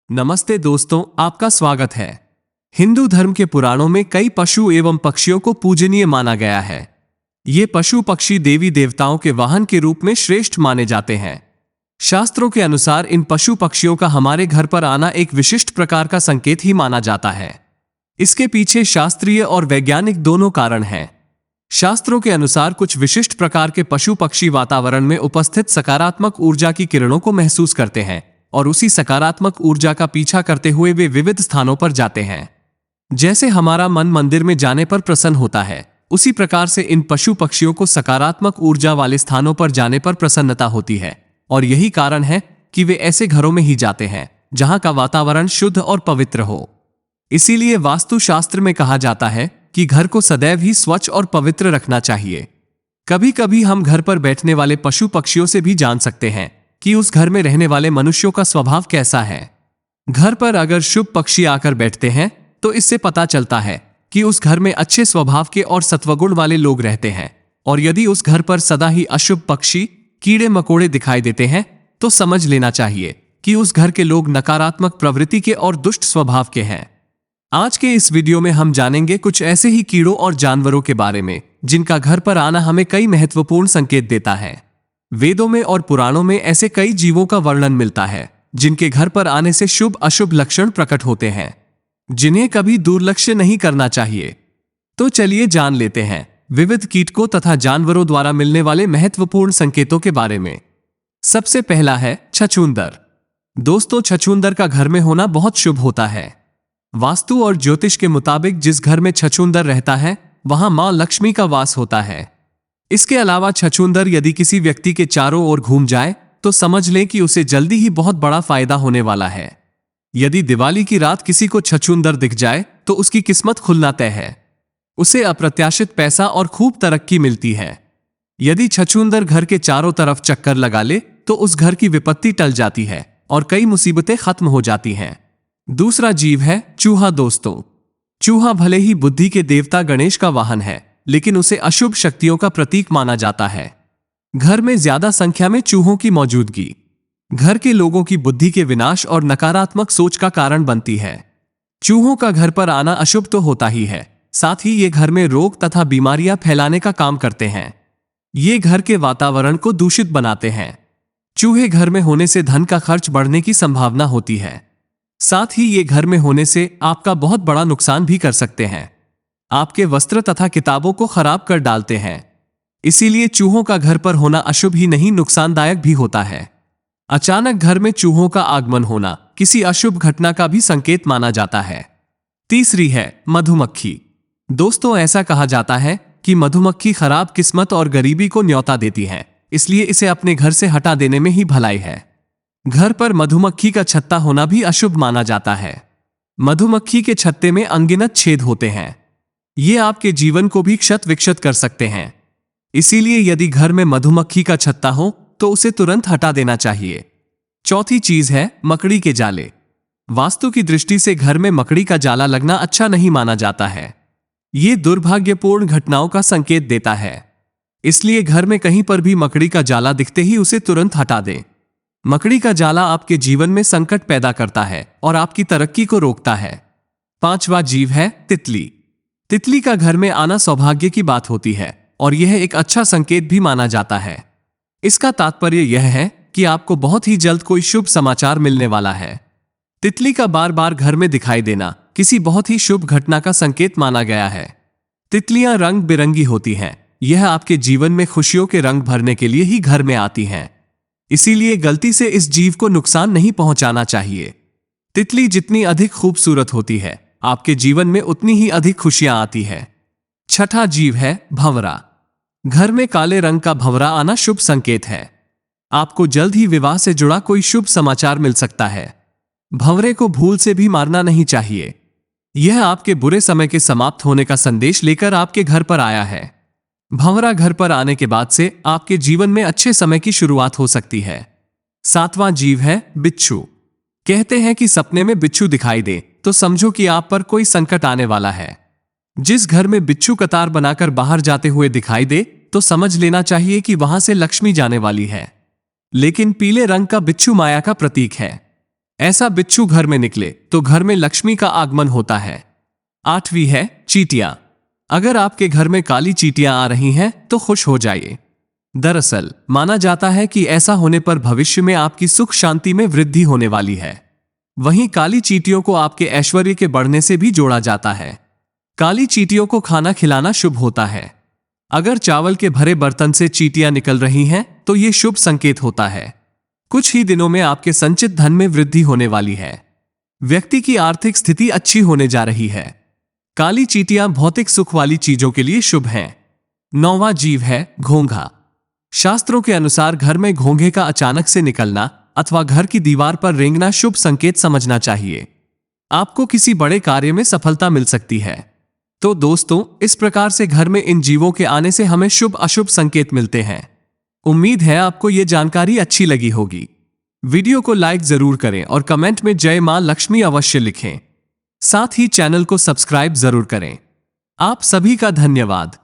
नमस्ते दोस्तों, आपका स्वागत है। हिंदू धर्म के पुराणों में कई पशु एवं पक्षियों को पूजनीय माना गया है। ये पशु पक्षी देवी देवताओं के वाहन के रूप में श्रेष्ठ माने जाते हैं। शास्त्रों के अनुसार इन पशु पक्षियों का हमारे घर पर आना एक विशिष्ट प्रकार का संकेत ही माना जाता है। इसके पीछे शास्त्रीय और वैज्ञानिक दोनों कारण हैं। शास्त्रों के अनुसार कुछ विशिष्ट प्रकार के पशु पक्षी वातावरण में उपस्थित सकारात्मक ऊर्जा की किरणों को महसूस करते हैं और उसी सकारात्मक ऊर्जा का पीछा करते हुए वे विविध स्थानों पर जाते हैं। जैसे हमारा मन मंदिर में जाने पर प्रसन्न होता है, उसी प्रकार से इन पशु पक्षियों को सकारात्मक ऊर्जा वाले स्थानों पर जाने पर प्रसन्नता होती है और यही कारण है कि वे ऐसे घरों में ही जाते हैं जहां का वातावरण शुद्ध और पवित्र हो। इसीलिए वास्तुशास्त्र में कहा जाता है कि घर को सदैव ही स्वच्छ और पवित्र रखना चाहिए। कभी कभी हम घर पर बैठने वाले पशु पक्षियों से भी जान सकते हैं कि उस घर में रहने वाले मनुष्यों का स्वभाव कैसा है। घर पर अगर शुभ पक्षी आकर बैठते हैं तो इससे पता चलता है कि उस घर में अच्छे स्वभाव के और सत्वगुण वाले लोग रहते हैं, और यदि उस घर पर सदा ही अशुभ पक्षी कीड़े मकोड़े दिखाई देते हैं तो समझ लेना चाहिए कि उस घर के लोग नकारात्मक प्रवृत्ति के और दुष्ट स्वभाव के हैं। आज के इस वीडियो में हम जानेंगे कुछ ऐसे ही कीड़ों और जानवरों के बारे में जिनका घर पर आना हमें कई महत्वपूर्ण संकेत देता है। वेदों में और पुराणों में ऐसे कई जीवों का वर्णन मिलता है जिनके घर पर आने से शुभ अशुभ लक्षण प्रकट होते हैं, जिन्हें कभी दुर्लक्ष्य नहीं करना चाहिए। तो चलिए जान लेते हैं विविध कीटकों तथा जानवरों द्वारा मिलने वाले महत्वपूर्ण संकेतों के बारे में। सबसे पहला है छछूंदर। दोस्तों, छछूंदर का घर में होना बहुत शुभ होता है। वास्तु और ज्योतिष के मुताबिक जिस घर में छछूंदर रहता है वहां मां लक्ष्मी का वास होता है। इसके अलावा छछूंदर यदि किसी व्यक्ति के चारों ओर घूम जाए तो समझ लें कि उसे जल्दी ही बहुत बड़ा फायदा होने वाला है। यदि दिवाली की रात किसी को छछूंदर दिख जाए तो उसकी किस्मत खुलना तय है। उसे अप्रत्याशित पैसा और खूब तरक्की मिलती है। यदि छछूंदर घर के चारों तरफ चक्कर लगा ले तो उस घर की विपत्ति टल जाती है और कई मुसीबतें खत्म हो जाती हैं। दूसरा जीव है चूहा। दोस्तों, चूहा भले ही बुद्धि के देवता गणेश का वाहन है, लेकिन उसे अशुभ शक्तियों का प्रतीक माना जाता है। घर में ज्यादा संख्या में चूहों की मौजूदगी घर के लोगों की बुद्धि के विनाश और नकारात्मक सोच का कारण बनती है। चूहों का घर पर आना अशुभ तो होता ही है, साथ ही ये घर में रोग तथा बीमारियां फैलाने का काम करते हैं। ये घर के वातावरण को दूषित बनाते हैं। चूहे घर में होने से धन का खर्च बढ़ने की संभावना होती है। साथ ही ये घर में होने से आपका बहुत बड़ा नुकसान भी कर सकते हैं। आपके वस्त्र तथा किताबों को खराब कर डालते हैं। इसीलिए चूहों का घर पर होना अशुभ ही नहीं, नुकसानदायक भी होता है। अचानक घर में चूहों का आगमन होना किसी अशुभ घटना का भी संकेत माना जाता है। तीसरी है मधुमक्खी। दोस्तों, ऐसा कहा जाता है कि मधुमक्खी खराब किस्मत और गरीबी को न्योता देती है, इसलिए इसे अपने घर से हटा देने में ही भलाई है। घर पर मधुमक्खी का छत्ता होना भी अशुभ माना जाता है। मधुमक्खी के छत्ते में अनगिनत छेद होते हैं। ये आपके जीवन को भी क्षत विक्षत कर सकते हैं। इसीलिए यदि घर में मधुमक्खी का छत्ता हो तो उसे तुरंत हटा देना चाहिए। चौथी चीज है मकड़ी के जाले। वास्तु की दृष्टि से घर में मकड़ी का जाला लगना अच्छा नहीं माना जाता है। ये दुर्भाग्यपूर्ण घटनाओं का संकेत देता है। इसलिए घर में कहीं पर भी मकड़ी का जाला दिखते ही उसे तुरंत हटा दें। मकड़ी का जाला आपके जीवन में संकट पैदा करता है और आपकी तरक्की को रोकता है। पांचवा जीव है तितली। तितली का घर में आना सौभाग्य की बात होती है और यह एक अच्छा संकेत भी माना जाता है। इसका तात्पर्य यह है कि आपको बहुत ही जल्द कोई शुभ समाचार मिलने वाला है। तितली का बार बार घर में दिखाई देना किसी बहुत ही शुभ घटना का संकेत माना गया है। तितलियां रंग बिरंगी होती हैं। यह आपके जीवन में खुशियों के रंग भरने के लिए ही घर में आती हैं। इसीलिए गलती से इस जीव को नुकसान नहीं पहुंचाना चाहिए। तितली जितनी अधिक खूबसूरत होती है, आपके जीवन में उतनी ही अधिक खुशियां आती है। छठा जीव है भंवरा। घर में काले रंग का भंवरा आना शुभ संकेत है। आपको जल्द ही विवाह से जुड़ा कोई शुभ समाचार मिल सकता है। भंवरे को भूल से भी मारना नहीं चाहिए। यह आपके बुरे समय के समाप्त होने का संदेश लेकर आपके घर पर आया है। भंवरा घर पर आने के बाद से आपके जीवन में अच्छे समय की शुरुआत हो सकती है। सातवां जीव है बिच्छू। कहते हैं कि सपने में बिच्छू दिखाई दे तो समझो कि आप पर कोई संकट आने वाला है। जिस घर में बिच्छू कतार बनाकर बाहर जाते हुए दिखाई दे तो समझ लेना चाहिए कि वहां से लक्ष्मी जाने वाली है। लेकिन पीले रंग का बिच्छू माया का प्रतीक है। ऐसा बिच्छू घर में निकले तो घर में लक्ष्मी का आगमन होता है। 8वीं है चींटियां। अगर आपके घर में काली चींटियां आ रही हैं तो खुश हो जाइए। दरअसल माना जाता है कि ऐसा होने पर भविष्य में आपकी सुख शांति में वृद्धि होने वाली है। वहीं काली चींटियों को आपके ऐश्वर्य के बढ़ने से भी जोड़ा जाता है। काली चींटियों को खाना खिलाना शुभ होता है। अगर चावल के भरे बर्तन से चींटियां निकल रही हैं तो यह शुभ संकेत होता है। कुछ ही दिनों में आपके संचित धन में वृद्धि होने वाली है। व्यक्ति की आर्थिक स्थिति अच्छी होने जा रही है। काली चींटियां भौतिक सुख वाली चीजों के लिए शुभ हैं। 9वां जीव है घोंघा। शास्त्रों के अनुसार घर में घोंघे का अचानक से निकलना अथवा घर की दीवार पर रेंगना शुभ संकेत समझना चाहिए। आपको किसी बड़े कार्य में सफलता मिल सकती है। तो दोस्तों, इस प्रकार से घर में इन जीवों के आने से हमें शुभ अशुभ संकेत मिलते हैं। उम्मीद है आपको यह जानकारी अच्छी लगी होगी। वीडियो को लाइक जरूर करें और कमेंट में जय मां लक्ष्मी अवश्य लिखें। साथ ही चैनल को सब्सक्राइब जरूर करें। आप सभी का धन्यवाद।